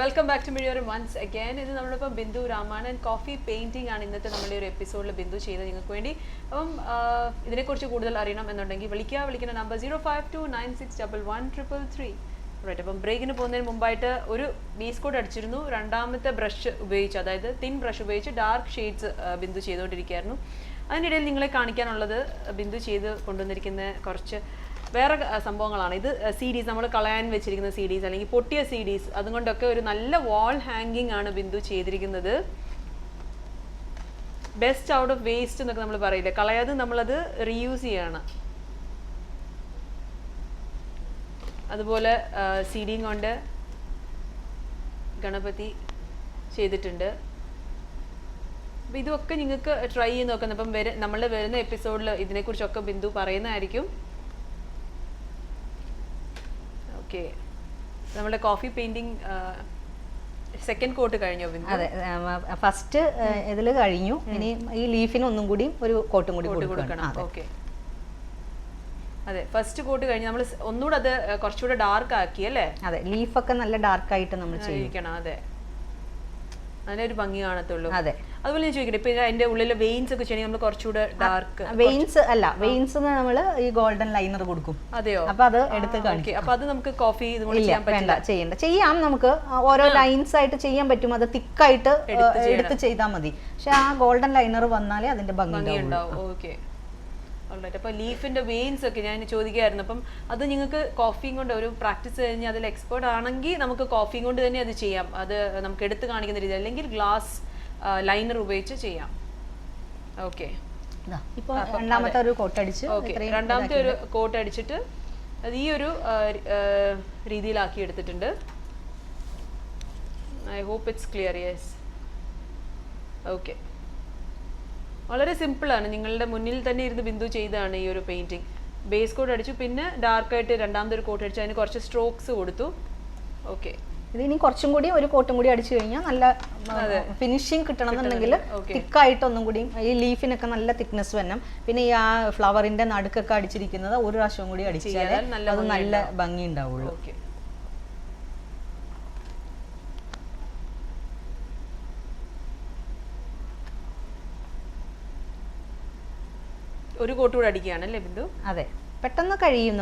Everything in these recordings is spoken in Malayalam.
Welcome back to Mizhiyoram once again. ഇത് നമ്മളിപ്പോൾ ബിന്ദു രാമായൺ കോഫി പെയിൻറ്റിംഗ് ആണ് ഇന്നത്തെ നമ്മുടെ ഒരു എപ്പിസോഡിൽ ബിന്ദു ചെയ്ത് നിങ്ങൾക്ക് വേണ്ടി. അപ്പം ഇതിനെക്കുറിച്ച് കൂടുതൽ അറിയണം എന്നുണ്ടെങ്കിൽ വിളിക്കുന്ന നമ്പർ 0529611333. റൈറ്റ്. അപ്പം ബ്രേക്കിന് പോകുന്നതിന് മുമ്പായിട്ട് ഒരു ബേസ് കോഡ് അടിച്ചിരുന്നു. രണ്ടാമത്തെ ബ്രഷ് ഉപയോഗിച്ച്, അതായത് തിൻ ബ്രഷ് ഉപയോഗിച്ച് ഡാർക്ക് ഷെയ്ഡ്സ് ബിന്ദു ചെയ്തുകൊണ്ടിരിക്കുകയായിരുന്നു. അതിനിടയിൽ നിങ്ങളെ കാണിക്കാനുള്ളത് ബിന്ദു ചെയ്ത് കൊണ്ടുവന്നിരിക്കുന്ന കുറച്ച് വേറെ സംഭവങ്ങളാണ്. ഇത് CDs, നമ്മൾ കളയാൻ വെച്ചിരിക്കുന്ന CDs അല്ലെങ്കിൽ പൊട്ടിയ CDs, അതുകൊണ്ടൊക്കെ ഒരു നല്ല വാൾ ഹാങ്ങിങ് ആണ് ബിന്ദു ചെയ്തിരിക്കുന്നത്. ബെസ്റ്റ് ഔട്ട് ഓഫ് വേസ്റ്റ് എന്നൊക്കെ നമ്മൾ പറയില്ലേ, കളയാതെ നമ്മളത് റീയൂസ് ചെയ്യാണ്. അതുപോലെ CDയും കൊണ്ട് ഗണപതി ചെയ്തിട്ടുണ്ട്. അപ്പം ഇതൊക്കെ നിങ്ങൾക്ക് ട്രൈ ചെയ്ത് നോക്കുന്നത്. അപ്പം നമ്മളുടെ വരുന്ന എപ്പിസോഡിൽ ഇതിനെക്കുറിച്ചൊക്കെ ബിന്ദു പറയുന്നതായിരിക്കും. ഓക്കെ, നമ്മുടെ കോഫി പെയിന്റിംഗ് സെക്കൻഡ് കോട്ട് കഴിഞ്ഞോ ബിന്ദു? അതെ, ഫസ്റ്റ് ഇതിൽ കഴിഞ്ഞു. ഇനി ഈ ലീഫിന് ഒന്നും കൂടി ഒരു കോട്ടും കൂടി കൊടുക്കണം. ഓക്കെ, അതെ, ഫസ്റ്റ് കോട്ട് കഴിഞ്ഞ് നമ്മൾ ഒന്നുകൂടെ അത് കുറച്ചുകൂടെ ഡാർക്ക് ആക്കി അല്ലേ? അതെ, ലീഫൊക്കെ നല്ല ഡാർക്ക് ആയിട്ട് നമ്മൾ ചെയ്യിക്കണം. അതെ, അതിനൊരു ഭംഗി കാണത്തുള്ളൂ. അതെ, അതുപോലെ ഞാൻ ചോദിക്കട്ടെ, ഇപ്പൊ അതിന്റെ ഉള്ളിലെ വെയിൻസ് ഒക്കെ ചെയ്യണമെങ്കിൽ നമ്മൾ കുറച്ചുകൂടെ ഡാർക്ക് വെയിൻസ് അല്ല, വെയിൻസ് നമ്മൾ ഈ ഗോൾഡൻ ലൈനർ കൊടുക്കും. അതെയോ? അപ്പൊ അത് എടുത്ത് കാണിക്കും. അപ്പൊ അത് നമുക്ക് കോഫി ചെയ്യാം, നമുക്ക് ഓരോ ലൈൻസ് ആയിട്ട് ചെയ്യാൻ പറ്റും. അത് തിക്കായിട്ട് എടുത്ത് ചെയ്താൽ മതി. പക്ഷെ ആ ഗോൾഡൻ ലൈനർ വന്നാലേ അതിന്റെ ഭംഗി ഉണ്ടാവും. ഓക്കെ, അപ്പൊ ലീഫിന്റെ വെയിൻസ് ഒക്കെ ഞാൻ ചോദിക്കായിരുന്നു. അപ്പം അത് നിങ്ങൾക്ക് കോഫിയും കൊണ്ട് ഒരു പ്രാക്ടീസ് കഴിഞ്ഞ് അതിൽ എക്സ്പേർട്ട് ആണെങ്കിൽ നമുക്ക് കോഫിയും കൊണ്ട് തന്നെ അത് ചെയ്യാം. അത് നമുക്ക് എടുത്ത് കാണിക്കുന്ന രീതി, അല്ലെങ്കിൽ ഗ്ലാസ് ലൈനർ ഉപയോഗിച്ച് ചെയ്യാം. ഓക്കെ, ഇപ്പൊ രണ്ടാമത്തെ ഒരു കോട്ട് അടിച്ച്, രണ്ടാമത്തെ ഒരു കോട്ട് അടിച്ചിട്ട് അത് ഈ ഒരു രീതിയിലാക്കി എടുത്തിട്ടുണ്ട്. I hope it's clear. Yes, okay, വളരെ സിമ്പിളാണ്. നിങ്ങളുടെ മുന്നിൽ തന്നെ ഇരുന്ന് ബിന്ദു ചെയ്താണ് ഈ ഒരു പെയിന്റിങ്. ബേസ് കോട്ട് അടിച്ചു, പിന്നെ ഡാർക്കായിട്ട് രണ്ടാമത്തെ ഒരു കോട്ട് അടിച്ചു, അതിന് കുറച്ച് സ്ട്രോക്സ് കൊടുത്തു. ഓക്കെ, ഇത് ഇനി കുറച്ചും കൂടി ഒരു കോട്ടും കൂടി അടിച്ചു കഴിഞ്ഞാൽ നല്ല ഫിനിഷിങ് കിട്ടണമെന്നുണ്ടെങ്കിൽ തിക്കായിട്ട് ഒന്നും കൂടി ഈ ലീഫിനൊക്കെ നല്ല തിക്നെസ് വരണം. പിന്നെ ഈ ആ ഫ്ലവറിന്റെ നടുക്കൊക്കെ അടിച്ചിരിക്കുന്നത് ഒരു പ്രാവശ്യം കൂടി അടിച്ചാൽ അത് നല്ല ഭംഗി ഉണ്ടാവുള്ളൂ. ഒരു കോട്ട് കൂടെ അടിക്കുകയാണല്ലേ ബിന്ദു? അതെ, പെട്ടെന്ന് കഴിയും.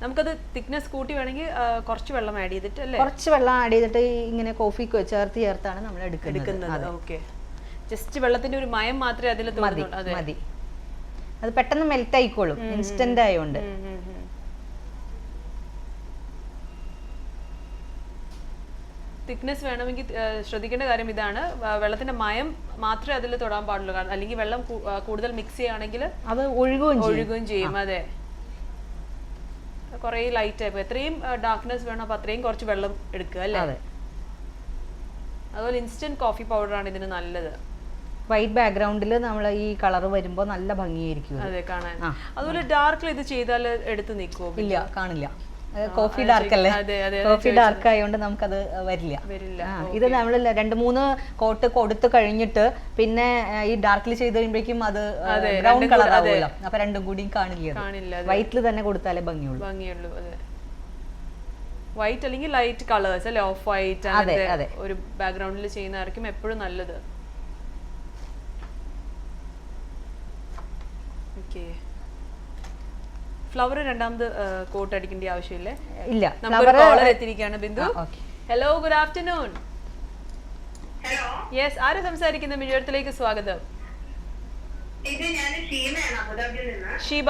നമുക്കത് തിക്നെസ് കൂട്ടി വേണമെങ്കിൽ കുറച്ച് വെള്ളം ആഡ് ചെയ്തിട്ട് അല്ലേ? കുറച്ച് വെള്ളം ആഡ് ചെയ്തിട്ട് ഇങ്ങനെ കോഫി ചേർത്താണ് നമ്മൾ എടുക്കുന്നത്. ഓക്കെ, ജസ്റ്റ് വെള്ളത്തിന്റെ ഒരു മയം മാത്രമേ അതിൽ മതി. അത് പെട്ടെന്ന് മെൽറ്റ് ആയിക്കോളും, ഇൻസ്റ്റന്റ് ആയതുകൊണ്ട്. തിക്നെസ് വേണമെങ്കിൽ ശ്രദ്ധിക്കേണ്ട കാര്യം ഇതാണ്, വെള്ളത്തിന്റെ മയം മാത്രമേ അതിൽ തൊടാൻ പാടുള്ളൂ. അല്ലെങ്കിൽ വെള്ളം കൂടുതൽ മിക്സ് ചെയ്യുകയാണെങ്കിൽ അത് ഒഴുകുകയും ചെയ്യും. അതെ, കുറെ ലൈറ്റ് ആയി, എത്രയും ഡാർക്ക്നെസ് വേണം അപ്പൊ അത്രയും കുറച്ച് വെള്ളം എടുക്കുക അല്ലേ? അതുപോലെ ഇൻസ്റ്റന്റ് കോഫി പൗഡർ ആണ് ഇതിന് നല്ലത്. വൈറ്റ് ബാക്ക്ഗ്രൗണ്ടിൽ നമ്മൾ ഈ കളർ വരുമ്പോൾ നല്ല ഭംഗിയായിരിക്കും. അതെ, കാണാൻ. അതുപോലെ ഡാർക്കിൽ ഇത് ചെയ്താൽ എടുത്ത് നിൽക്കുമോ? ഇല്ല, കാണില്ല. കോഫി ഡാർക്ക് അല്ലേ? കോഫി ഡാർക്ക് ആയതുകൊണ്ട് നമുക്കത് വരില്ല. ഇത് നമ്മൾ 2-3 കോട്ട് കൊടുത്തു കഴിഞ്ഞിട്ട് പിന്നെ ഈ ഡാർക്കിൽ ചെയ്ത് കഴിയുമ്പോഴേക്കും അത് ബ്രൗൺ കളർ ആവുമല്ലോ. അപ്പൊ രണ്ടും കൂടി കാണില്ല. വൈറ്റിൽ തന്നെ കൊടുത്താലേ ഭംഗിയുള്ളൂ. അതെ, വൈറ്റ് അല്ലെങ്കിൽ ലൈറ്റ് കളേഴ്സ് അല്ലെ, ഓഫ് വൈറ്റ് ഒരു ബാക്ക്ഗ്രൗണ്ടിൽ ചെയ്യുന്നതായിരിക്കും എപ്പോഴും നല്ലത്. ഓക്കെ, ഫ്ലവർ രണ്ടാമത് കോട്ട് അടിക്കേണ്ട ആവശ്യമില്ലേ? ഇല്ല. കോളർ എത്തിയിരിക്കുകയാണ് Bindu. Hello, good afternoon. Yes, ആര് സംസാരിക്കുന്നത്? മിഴിയോരത്തിലേക്ക് സ്വാഗതം. ഷീമ.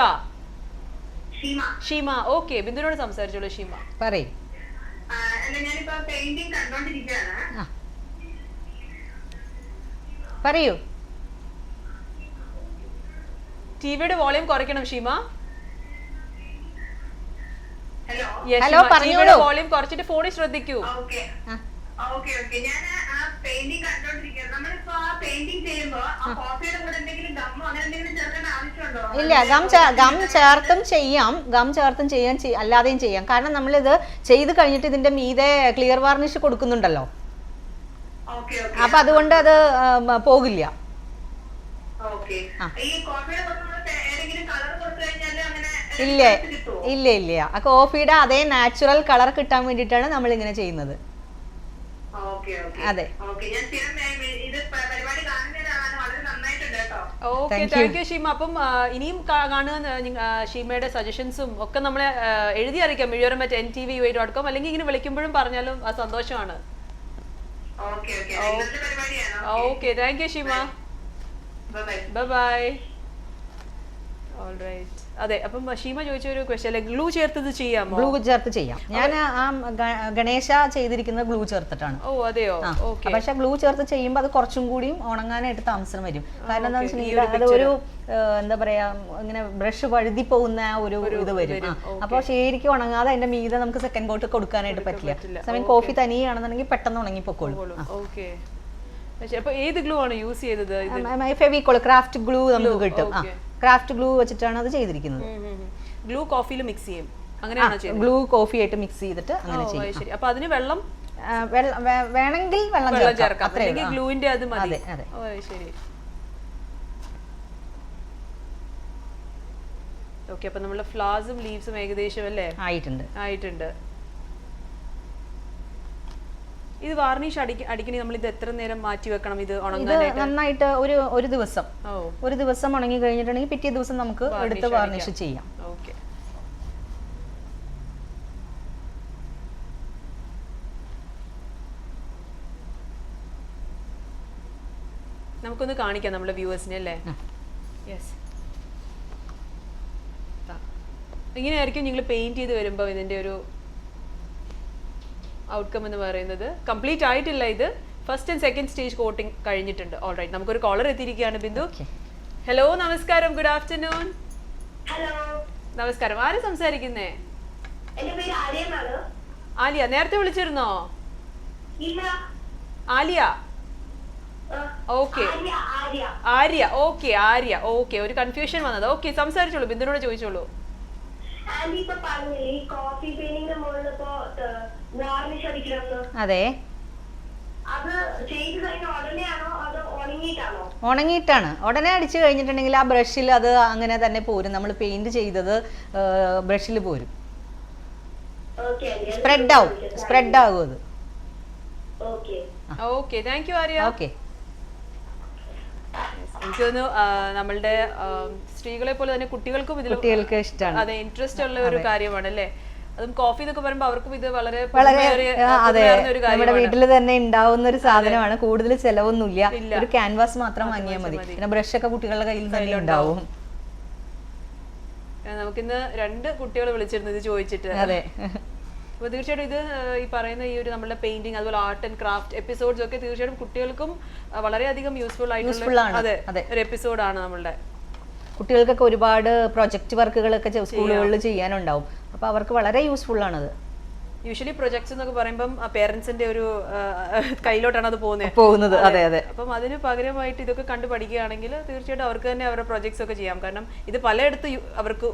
ഓക്കെ, ബിന്ദുവിനോട് സംസാരിച്ചോളൂ ഷീമ. പറയൂ. ടിവിയുടെ വോളിയം കുറയ്ക്കണം ഷീമ. ഹലോ, പറഞ്ഞോളൂ. വോളിയം കുറച്ചിട്ട് ഫോണിൽ ശ്രദ്ധിക്കൂ. ഇല്ല, ഗം ചേർത്തും ചെയ്യാം, അല്ലാതെയും ചെയ്യാം. കാരണം നമ്മളിത് ചെയ്ത് കഴിഞ്ഞിട്ട് ഇതിന്റെ മീതെ ക്ലിയർ വാർണിഷ് കൊടുക്കുന്നുണ്ടല്ലോ, അപ്പൊ അതുകൊണ്ട് അത് പോകില്ല. ഇല്ലേ, ഇല്ല ഇല്ല, ആ കോഫിയുടെ അതേ നാച്ചുറൽ കളർ കിട്ടാൻ വേണ്ടിയിട്ടാണ് നമ്മൾ ഇങ്ങനെ ചെയ്യുന്നത്. അതെ. Okay, thank you Sheema. അപ്പം ഇനിയും കാണുക ഷീമയുടെ സജഷൻസും ഒക്കെ നമ്മളെ എഴുതി അറിയിക്കാം miyoram@ntv.com, അല്ലെങ്കിൽ ഇങ്ങനെ വിളിക്കുമ്പോഴും പറഞ്ഞാലും സന്തോഷമാണ്. Okay, thank you Sheema. Bye bye. Alright. അതെ, അപ്പം ഷീമ ചോദിച്ച ഒരു ക്വസ്റ്റ്യൻ, ഗ്ലൂ ചേർത്ത് ഇത് ചെയ്യാമോ? ഗ്ലൂ ചേർത്ത് ചെയ്യാം. ഞാൻ ആ ഗണേശ ചെയ്തിരിക്കുന്നത് ഗ്ലൂ ചേർത്തിട്ടാണ്. ഓ അതെയോ? ഓക്കെ. പക്ഷെ ഗ്ലൂ ചേർത്ത് ചെയ്യുമ്പോൾ അത് കുറച്ചും കൂടിയും ഉണങ്ങാനായിട്ട് താമസം വരും. കാരണം എന്താണെന്ന് വെച്ചിട്ടുണ്ടെങ്കിൽ അത് ഒരു എന്താ പറയാ, ഇങ്ങനെ ബ്രഷ് വഴുതി പോകുന്ന ആ ഒരു ഇത് വരും. അപ്പോൾ ശരിക്കും ഉണങ്ങാതെ അതിന്റെ മീതെ നമുക്ക് സെക്കൻഡ് കോട്ട് കൊടുക്കാനായിട്ട് പറ്റില്ല. സമയം കോഫി തനിയാണെന്നുണ്ടെങ്കിൽ പെട്ടെന്ന് ഉണങ്ങി പൊക്കോളും. ഓക്കെ. അപ്പൊ ഏത് ഗ്ലൂ ആണ് യൂസ് ചെയ്തത്? ഫെവിക്കോൾ ക്രാഫ്റ്റ് ഗ്ലൂ നമുക്ക് കിട്ടും. ക്രാഫ്റ്റ് ഗ്ലൂ വെച്ചിട്ടാണ് അത് ചെയ്തിരിക്കുന്നത്. ഗ്ലൂ കോഫിയിൽ മിക്സ് ചെയ്യും, അങ്ങനെയാണോ ചെയ്യുന്നത്? ഗ്ലൂ കോഫി ആയിട്ട് മിക്സ് ചെയ്തിട്ട് അങ്ങനെ ചെയ്യും. ശരി. അപ്പൊ അതിന് വെള്ളം വേണമെങ്കിൽ വെള്ളം ചേർക്കാം, അല്ലെങ്കിൽ ഗ്ലൂവിന്റെ അത് മതി. ഓ ശരി. ഓക്കെ, അപ്പൊ നമ്മുടെ ഫ്ലവേഴ്സും ലീവ്സും ഏകദേശം അല്ലേ ആയിട്ടുണ്ട്. ഇത് വാർണിഷ് അടിക്കണി നമ്മൾ ഇത് എത്ര നേരം മാറ്റി വെക്കണം ഇത് ഉണങ്ങാനായിട്ട്? നന്നായിട്ട് ഒരു ദിവസം ഉണങ്ങി കഴിഞ്ഞിട്ടുണ്ടെങ്കിൽ പിറ്റേ ദിവസം നമുക്ക് എടുത്ത് വാർണിഷ് ചെയ്യാം. ഓക്കെ. നമുക്കൊന്ന് കാണിക്കാം നമ്മുടെ വ്യൂവേഴ്സിനെ അല്ലേ? യെസ്. ഇങ്ങനെയായിരിക്കും നിങ്ങൾ പെയിന്റ് ചെയ്ത് വരുമ്പോൾ ഇതിന്റെ ഒരു ഔട്ട്കം എന്ന് പറയുന്നത്. കംപ്ലീറ്റ് ആയിട്ടില്ല, ഇത് first and second stage coating കഴിഞ്ഞിട്ടുണ്ട്. ഓൾറൈറ്റ്, നമുക്കൊരു കോളർ എത്തിയിരിക്കുകയാണ്. ബിന്ദു, ഹലോ, നമസ്കാരം, ഗുഡ് ആഫ്റ്റർനൂൺ. നമസ്കാരം, ആര് സംസാരിക്കുന്നേ? ആലിയ. നേരത്തെ വിളിച്ചിരുന്നോ? Aliya. Okay, Arya. Okay, Arya. Okay, ഒരു കൺഫ്യൂഷൻ വന്നത്. ഓക്കെ, സംസാരിച്ചോളൂ, ബിന്ദുനോട് ചോദിച്ചോളൂ. അതെ, ഉണങ്ങിയിട്ടാണ്. ഉടനെ അടിച്ചു കഴിഞ്ഞിട്ടുണ്ടെങ്കിൽ ആ ബ്രഷിൽ അത് അങ്ങനെ തന്നെ പോരും. നമ്മൾ പെയിന്റ് ചെയ്തത് ബ്രഷിൽ പോരും, സ്പ്രെഡ് ആകും അത്. Okay, thank U Arya. Okay. എനിക്ക് തോന്നുന്നു നമ്മളുടെ സ്ത്രീകളെ പോലെ തന്നെ കുട്ടികൾക്കും കുട്ടികൾക്ക് ഇഷ്ടമാണ്. അതെ, ഇൻട്രസ്റ്റ് ഉള്ള ഒരു കാര്യമാണ് അല്ലേ? അതും കോഫി എന്നൊക്കെ പറയുമ്പോൾ അവർക്കും ഇത് വളരെ നമ്മുടെ വീട്ടിൽ തന്നെ ഉണ്ടാവുന്ന ഒരു സാധനമാണ്. കൂടുതൽ ചെലവൊന്നുമില്ല. ഒരു ക്യാൻവാസ് മാത്രം വാങ്ങിയാൽ മതി. പിന്നെ ബ്രഷ് ഒക്കെ കുട്ടികളുടെ കയ്യിൽ തന്നെ ഉണ്ടാവും. നമുക്കിന്ന് 2 കുട്ടികൾ വിളിച്ചിരുന്നു ഇത് ചോദിച്ചിട്ട്. അതെ. അപ്പൊ തീർച്ചയായിട്ടും ഇത് ഈ പറയുന്ന ഈ ഒരു നമ്മുടെ പെയിന്റിങ് അതുപോലെ ആർട്ട് ആൻഡ് ക്രാഫ്റ്റ് എപ്പിസോഡ്സ് ഒക്കെ തീർച്ചയായിട്ടും കുട്ടികൾക്കും വളരെയധികം യൂസ്ഫുൾ ആയിട്ടുള്ള ഒരു എപ്പിസോഡാണ് നമ്മളുടെ. കുട്ടികൾക്കൊക്കെ ഒരുപാട് പ്രൊജക്ട് വർക്കുകളൊക്കെ സ്കൂളുകളിൽ ചെയ്യാനുണ്ടാവും. അപ്പൊ അവർക്ക് വളരെ യൂസ്ഫുൾ ആണത്. യൂഷ്വലി പ്രൊജക്ട്സ് എന്നൊക്കെ പറയുമ്പോൾ പേരൻസിന്റെ ഒരു കയ്യിലോട്ടാണ് അത് പോകുന്നത്. അതെ അതെ. അപ്പം അതിന് പകരമായിട്ട് ഇതൊക്കെ കണ്ടു പഠിക്കുകയാണെങ്കിൽ തീർച്ചയായിട്ടും അവർക്ക് തന്നെ അവരുടെ പ്രൊജക്ട്സ് ഒക്കെ ചെയ്യാം. കാരണം ഇത് പലയിടത്ത് അവർക്ക്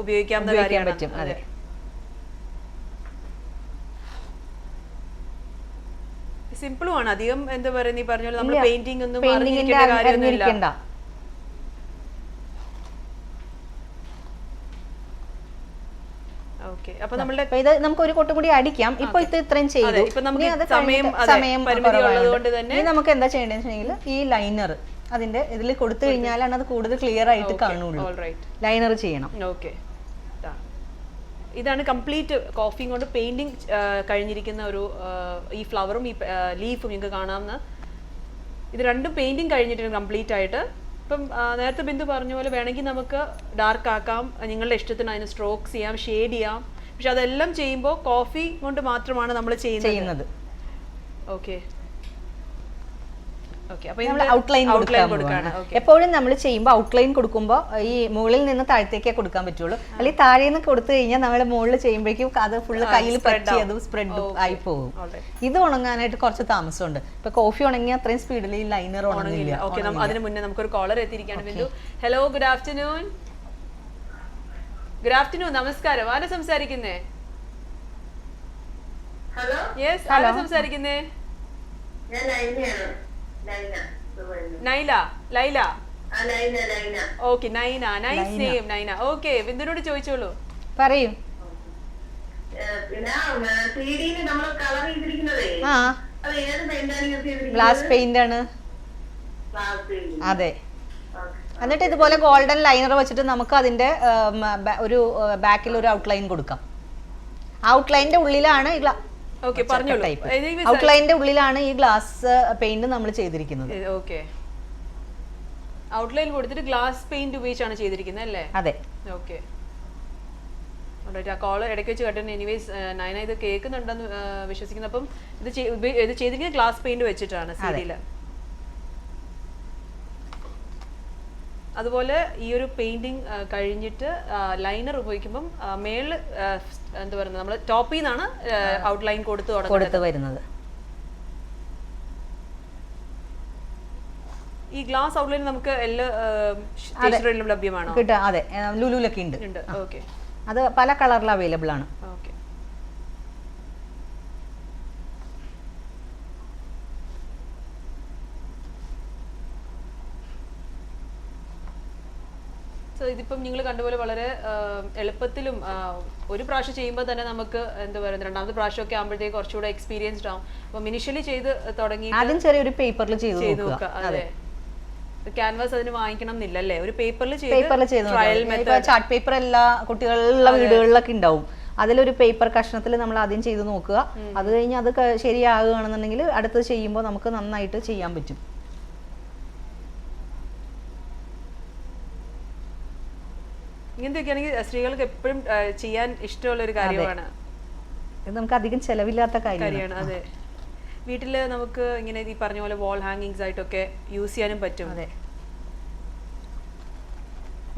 ഉപയോഗിക്കാവുന്ന കാര്യമാണ്. അതെ. സിമ്പിളുമാണ്. അധികം എന്താ പറയുക, നീ പറഞ്ഞ പോലെ നമ്മൾ പെയിന്റിംഗ് ഒന്നും അറിഞ്ഞിരിക്കേണ്ട കാര്യമൊന്നുമില്ല. അപ്പൊ ഇത് നമുക്ക് ഒരു കൊട്ടും കൂടി അടിക്കാം. ഇപ്പൊ ഇത്രയും ചെയ്തു. സമയം പരിമിതിയുള്ളതുകൊണ്ട് തന്നെ നമുക്ക് എന്താ ചെയ്യേണ്ടതെന്ന് വെച്ചാൽ ഈ ലൈനർ അതിന്റെ ഇതിൽ കൊടുത്തു കഴിഞ്ഞാലാണ് അത് കൂടുതൽ ക്ലിയർ ആയിട്ട് കാണുള്ളൂ. ലൈനർ ചെയ്യണം. ഓക്കെ, ഇതാണ് കംപ്ലീറ്റ് കോഫി കൊണ്ട് പെയിന്റിങ് കഴിഞ്ഞിരിക്കുന്ന ഒരു ഈ ഫ്ലവറും ഈ ലീഫും നിങ്ങൾക്ക് കാണാവുന്ന ഇത് രണ്ടും പെയിന്റിങ് കഴിഞ്ഞിട്ടുണ്ട് കംപ്ലീറ്റ് ആയിട്ട്. ഇപ്പം നേരത്തെ ബിന്ദു പറഞ്ഞ പോലെ വേണമെങ്കിൽ നമുക്ക് ഡാർക്ക് ആക്കാം, നിങ്ങളുടെ ഇഷ്ടത്തിന് അതിന് സ്ട്രോക്സ് ചെയ്യാം, ഷെയ്ഡ് ചെയ്യാം. പക്ഷെ അതെല്ലാം ചെയ്യുമ്പോൾ കോഫി കൊണ്ട് മാത്രമാണ് നമ്മൾ ചെയ്യുന്നത്. ഓക്കെ, എപ്പോഴും നമ്മൾ ചെയ്യുമ്പോൾ ഔട്ട്ലൈൻ കൊടുക്കുമ്പോൾ ഈ മുകളിൽ നിന്ന് താഴത്തേക്കേ കൊടുക്കാൻ പറ്റുള്ളൂ. അല്ലെങ്കിൽ താഴെ നിന്ന് കൊടുത്തു കഴിഞ്ഞാൽ നമ്മൾ മുകളിൽ ചെയ്യുമ്പോഴേക്കും അത് ഫുള്ള് കയ്യിൽ പറ്റി അത് സ്പ്രെഡ് ആയി പോകും. ഇത് ഉണങ്ങാനായിട്ട് കുറച്ച് താമസമുണ്ട്. ഇപ്പൊ കോഫി ഉണങ്ങി അത്രയും സ്പീഡിൽ ഈ ലൈനർ ഉണങ്ങില്ല. അതിന് മുന്നേ നമുക്കൊരു കോളർ എത്തിയിരിക്കുകയാണ്. Bindu, hello, good afternoon. Good afternoon, നമസ്കാരം. ആരാ സംസാരിക്കുന്നേ? യെസ്, ആരാ സംസാരിക്കുന്നേ? Naila. Okay, Naina. Nice name, Naina. Okay, ബിന്ദുനോട് ചോദിച്ചോളൂ. പറയൂ. ആ ഗ്ലാസ് പെയിന്റ് ആണ്. അതെ. എന്നിട്ട് ഇതുപോലെ ഗോൾഡൻ ലൈനർ വെച്ചിട്ട് നമുക്ക് അതിന്റെ ഒരു ബാക്കിൽ ഒരു ഔട്ട്ലൈൻ കൊടുക്കാം. ഔട്ട്ലൈനിന്റെ ഉള്ളിലാണ് ഈ ഔട്ട്ലൈനിന്റെ ഉള്ളിലാണ് ഈ ഗ്ലാസ് പെയിന്റ് നമ്മൾ ചെയ്തിരിക്കുന്നത്. ഔട്ട്ലൈൻ കൊടുത്തിട്ട് ഗ്ലാസ് പെയിന്റ് ഉപയോഗിച്ചാണ് ചെയ്തിരിക്കുന്നത് അല്ലേ? അതെ. ഓക്കെ. ആ കോള് ഇടയ്ക്ക് വെച്ച് കേട്ടോ. എനിവേസ് നയന ഇത് കേൾക്കുന്നുണ്ടെന്ന് വിശ്വസിക്കുന്നു. അപ്പം ഇത് ചെയ്തിരിക്കുന്നത് ഗ്ലാസ് പെയിന്റ് വെച്ചിട്ടാണ് സീരിയല്. അതുപോലെ ഈ ഒരു പെയിന്റിങ് കഴിഞ്ഞിട്ട് ലൈനർ ഉപയോഗിക്കുമ്പം മേളിൽ എന്താ പറയുന്നത്, നമ്മൾ ടോപ്പിൽ നിന്നാണ് ഔട്ട്ലൈൻ കൊടുത്ത് വരുന്നത്. ഈ ഗ്ലാസ് ഔട്ട്ലൈൻ നമുക്ക് എല്ലാ സ്റ്റേഷനറിയിലും ലഭ്യമാണോ? കിട്ടും. അതെ, ലുലുലൊക്കെ ഉണ്ട്. ഓക്കെ. അത് പല കളറിൽ അവൈലബിൾ ആണ്. ഓക്കെ. സോ ഇതിപ്പം നിങ്ങൾ കണ്ടുപോലെ വളരെ എളുപ്പത്തിലും ഒരു പ്രാവശ്യം ചെയ്യുമ്പോൾ തന്നെ നമുക്ക് എന്താ പറയുക, രണ്ടാമത്തെ പ്രാവശ്യമൊക്കെ ആകുമ്പോഴത്തേക്ക് കുറച്ചുകൂടെ എക്സ്പീരിയൻസ്ഡ് ആവും. അപ്പം ഇനിഷ്യലി ചെയ്ത് തുടങ്ങി ആദ്യം ചെറിയൊരു പേപ്പറിൽ ചെയ്ത് നോക്കുക. അതെ, ക്യാൻവാസ് അതിന് വാങ്ങിക്കണം എന്നില്ല അല്ലേ? ഒരു പേപ്പറിൽ ചാർട്ട് പേപ്പർ എല്ലാ കുട്ടികളുടെ വീടുകളിലൊക്കെ ഉണ്ടാവും. അതിലൊരു പേപ്പർ കഷ്ണത്തിൽ നമ്മൾ ആദ്യം ചെയ്ത് നോക്കുക. അത് കഴിഞ്ഞ് അത് ശരിയാകുകയാണെന്നുണ്ടെങ്കിൽ അടുത്തത് ചെയ്യുമ്പോൾ നമുക്ക് നന്നായിട്ട് ചെയ്യാൻ പറ്റും. ഇങ്ങനത്തെയൊക്കെയാണെങ്കിൽ സ്ത്രീകൾക്ക് എപ്പോഴും ചെയ്യാൻ ഇഷ്ടമുള്ള ഒരു കാര്യമാണ്. ഇത് നമുക്ക് അധികം ചെലവില്ലാത്ത കാര്യമാണ്. അതെ. വീട്ടില് നമുക്ക് ഇങ്ങനെ ഈ പറഞ്ഞ പോലെ വാൾ ഹാങ്ങിങ്സ് ആയിട്ടൊക്കെ യൂസ് ചെയ്യാനും പറ്റും. അതെ.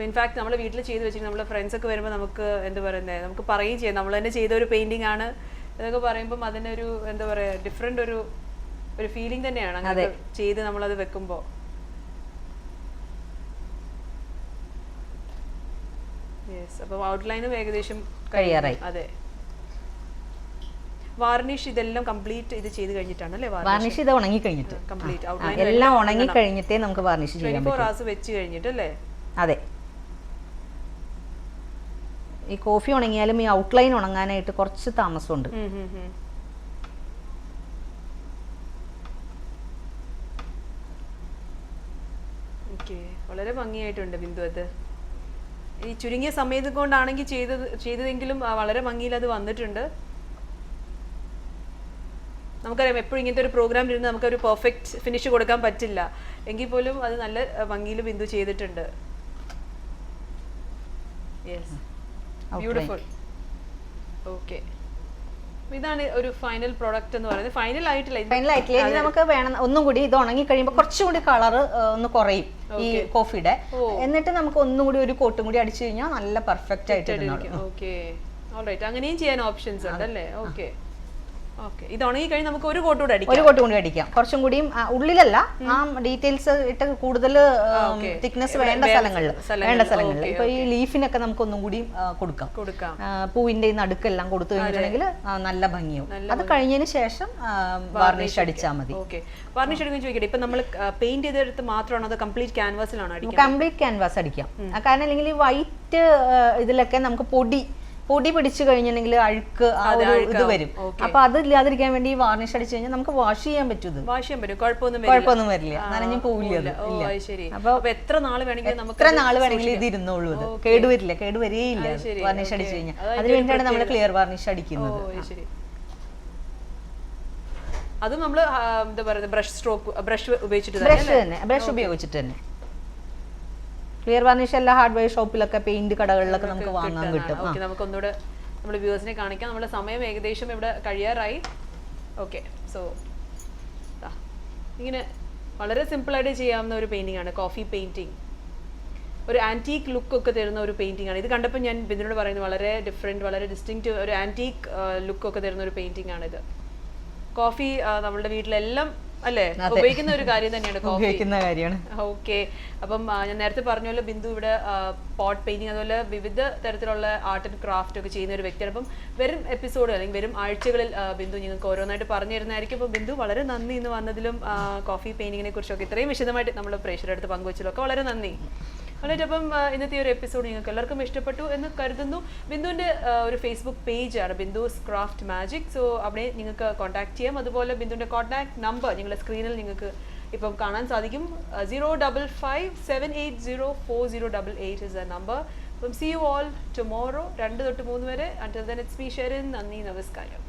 ഇൻഫാക്ട് നമ്മൾ വീട്ടിൽ ചെയ്ത് വെച്ചിട്ട് നമ്മളെ ഫ്രണ്ട്സ് ഒക്കെ വരുമ്പോൾ നമുക്ക് എന്താ പറയുന്നത്, നമുക്ക് പറയുകയും ചെയ്യാം നമ്മൾ തന്നെ ചെയ്ത ഒരു പെയിന്റിംഗ് ആണ് എന്നൊക്കെ പറയുമ്പം അതിനൊരു എന്താ പറയുക ഡിഫറെന്റ് ഒരു ഫീലിംഗ് തന്നെയാണ് അങ്ങനെ ചെയ്ത് നമ്മളത് വെക്കുമ്പോൾ. യെസ്. അപ്പം ഔട്ട്ലൈനും ഏകദേശം കഴിയാറായി. അതെ. വാർണിഷ് ഇതെല്ലാം കംപ്ലീറ്റ് ഇത് ചെയ്ത് കഴിഞ്ഞിട്ടാണ് അല്ലേ? വാർണിഷ് ഇത് ഉണങ്ങി കഴിഞ്ഞിട്ട് കംപ്ലീറ്റ് ഔട്ട്ലൈൻ എല്ലാം ഉണങ്ങി കഴിഞ്ഞിട്ടേ നമുക്ക് വാർണിഷ് ചെയ്യാൻ പറ്റൂ. 24 hours വെച്ച് കഴിഞ്ഞിട്ട് അല്ലേ? അതെ. ഈ കോഫി ഉണങ്ങിയാലും ഈ ഔട്ട്ലൈൻ ഉണങ്ങാനായിട്ട് കുറച്ച് താമസമുണ്ട്. ഓക്കെ. വളരെ ഭംഗിയായിട്ടുണ്ട് ബിന്ദു. അത് ഈ ചുരുങ്ങിയ സമയത്ത് കൊണ്ടാണെങ്കിൽ ചെയ്തതെങ്കിലും വളരെ ഭംഗിയിൽ അത് വന്നിട്ടുണ്ട്. നമുക്കറിയാം എപ്പോഴും ഇങ്ങനത്തെ ഒരു പ്രോഗ്രാം ഇരുന്ന് നമുക്കൊരു പെർഫെക്റ്റ് ഫിനിഷ് കൊടുക്കാൻ പറ്റില്ല. എങ്കിൽ പോലും അത് നല്ല ഭംഗിയിൽ ബിന്ദു ചെയ്തിട്ടുണ്ട്. Yes, beautiful. ഓക്കെ. ഇതാണ് ഒരു ഫൈനൽ പ്രോഡക്റ്റ് എന്ന് പറയുന്നത്. ഫൈനൽ ആയിട്ടില്ല, നമുക്ക് വേണം ഒന്നും കൂടി ഇത് ഉണങ്ങി കഴിയുമ്പോൾ കുറച്ചും കൂടി കളർ ഒന്ന് കുറയും ഈ കോഫിയുടെ. എന്നിട്ട് നമുക്ക് ഒന്നും കൂടി ഒരു കോട്ടും കൂടി അടിച്ചു കഴിഞ്ഞാൽ നല്ല പെർഫെക്റ്റ് ആയിട്ട്. Okay, alright. അങ്ങനെയും ചെയ്യാൻ ഓപ്ഷൻസ് ഉണ്ട് അല്ലേ? ഓക്കെ. ഓക്കെ. ഇത് ഉണങ്ങി കഴിഞ്ഞ് നമുക്ക് ഒരു കോട്ട് കൂടി അടിക്കാം. കുറച്ചും കൂടിയും ഉള്ളിലല്ല, ആ ഡീറ്റെയിൽസ് ഇട്ട് കൂടുതൽ തിക്നെസ് വേണ്ട സ്ഥലങ്ങളിൽ ഇപ്പൊ ഈ ലീഫിനൊക്കെ നമുക്ക് ഒന്നും കൂടി കൊടുക്കാം. പൂവിന്റെ നടുക്കെല്ലാം കൊടുത്തു കഴിഞ്ഞിട്ടുണ്ടെങ്കിൽ നല്ല ഭംഗിയാവും. അത് കഴിഞ്ഞതിന് ശേഷം വാർണിഷ് അടിച്ചാൽ മതി. വാർണിഷ് അടിക്കാൻ ചോദിക്കട്ടെ, ഇപ്പൊ നമ്മൾ പെയിന്റ് ചെയ്തെടുത്ത് മാത്രമാണോ അതോ കംപ്ലീറ്റ് ക്യാൻവാസിലാണോ? കംപ്ലീറ്റ് ക്യാൻവാസ് അടിക്കാം. കാരണം അല്ലെങ്കിൽ ഈ വൈറ്റ് ഇതിലൊക്കെ നമുക്ക് പൊടി പിടിച്ചു കഴിഞ്ഞിട്ടുണ്ടെങ്കിൽ അഴുക്ക് ആ ഒരു ഇത് വരും. അപ്പൊ അത് ഇല്ലാതിരിക്കാൻ വേണ്ടി വാർണിഷ് അടിച്ചു കഴിഞ്ഞാൽ നമുക്ക് വാഷ് ചെയ്യാൻ പറ്റും. കുഴപ്പമൊന്നും വരില്ല, നനഞ്ഞു പോവില്ല. അപ്പൊ എത്ര നാൾ വേണമെങ്കിലും ഇത് ഇരുന്നോളൂ. ഇത് കേടുവരികയില്ല വാർണിഷ് അടിച്ചു കഴിഞ്ഞാൽ. അതിന് വേണ്ടിയാണ് നമ്മൾ ക്ലിയർ വാർണിഷ് അടിക്കുന്നത്. അത് നമ്മൾ എന്താ പറയുക ബ്രഷ് ഉപയോഗിച്ചിട്ട് തന്നെ ക്ലിയർ വാർണിഷ് എല്ലാ ഹാർഡ്വെയർ ഷോപ്പിലൊക്കെ പെയിന്റ് കടകളിലൊക്കെ നമുക്ക് വാങ്ങാൻ കിട്ടും. നമുക്ക് ഒന്നുകൂടെ നമ്മുടെ വ്യൂവേഴ്സിനെ കാണിക്കാം. നമ്മുടെ സമയം ഏകദേശം ഇവിടെ കഴിയാറായി. ഓക്കെ. സോ ഇങ്ങനെ വളരെ സിമ്പിളായിട്ട് ചെയ്യാവുന്ന ഒരു പെയിന്റിംഗ് ആണ് കോഫി പെയിന്റിങ്. ഒരു ആന്റീക്ക് ലുക്ക് ഒക്കെ തരുന്ന ഒരു പെയിന്റിംഗ് ആണ് ഇത്. കണ്ടപ്പോൾ ഞാൻ ബിന്ദുനോട് പറയുന്നത് വളരെ ഡിഫറെന്റ്, വളരെ ഡിസ്റ്റിങ്ക്റ്റ് ഒരു ആന്റീക്ക് ലുക്ക് ഒക്കെ തരുന്ന ഒരു പെയിന്റിംഗ് ആണ് ഇത്. കോഫി നമ്മളുടെ വീട്ടിലെല്ലാം അല്ലേ ഉപയോഗിക്കുന്ന ഒരു കാര്യം തന്നെയാണ് കോഫി. ഓക്കെ. അപ്പം ഞാൻ നേരത്തെ പറഞ്ഞ പോലെ ബിന്ദു ഇവിടെ പോട്ട് പെയിന്റിങ് അതുപോലെ വിവിധ തരത്തിലുള്ള ആർട്ട് ആൻഡ് ക്രാഫ്റ്റ് ഒക്കെ ചെയ്യുന്ന ഒരു വ്യക്തിയാണ്. അപ്പം വരും എപ്പിസോഡ് അല്ലെങ്കിൽ വരും ആഴ്ചകളിൽ ബിന്ദു നിങ്ങൾക്ക് ഓരോന്നായിട്ട് പറഞ്ഞു തരുന്നതായിരിക്കും. അപ്പോൾ ബിന്ദു വളരെ നന്ദി ഇന്ന് വന്നതിലും കോഫി പെയിന്റിങ്ങിനെ കുറിച്ചൊക്കെ ഇത്രയും വിശദമായിട്ട് നമ്മൾ പ്രേക്ഷകരുടെ അടുത്ത് പങ്കുവച്ചതിലൊക്കെ വളരെ നന്ദി. വളരെ അപ്പം ഇന്നത്തെ ഒരു എപ്പിസോഡ് നിങ്ങൾക്ക് എല്ലാവർക്കും ഇഷ്ടപ്പെട്ടു എന്ന് കരുതുന്നു. ബിന്ദുവിൻ്റെ ഒരു ഫേസ്ബുക്ക് പേജാണ് ബിന്ദുസ് ക്രാഫ്റ്റ് മാജിക്. സോ അവിടെ നിങ്ങൾക്ക് കോൺടാക്ട് ചെയ്യാം. അതുപോലെ ബിന്ദുവിൻ്റെ കോൺടാക്ട് നമ്പർ നിങ്ങളുടെ സ്ക്രീനിൽ നിങ്ങൾക്ക് ഇപ്പം കാണാൻ സാധിക്കും. 055-780-4088 is the number. See you all tomorrow 2 to 3 വരെ. Until then, it's me, Sharon. നന്ദി, നമസ്കാരം.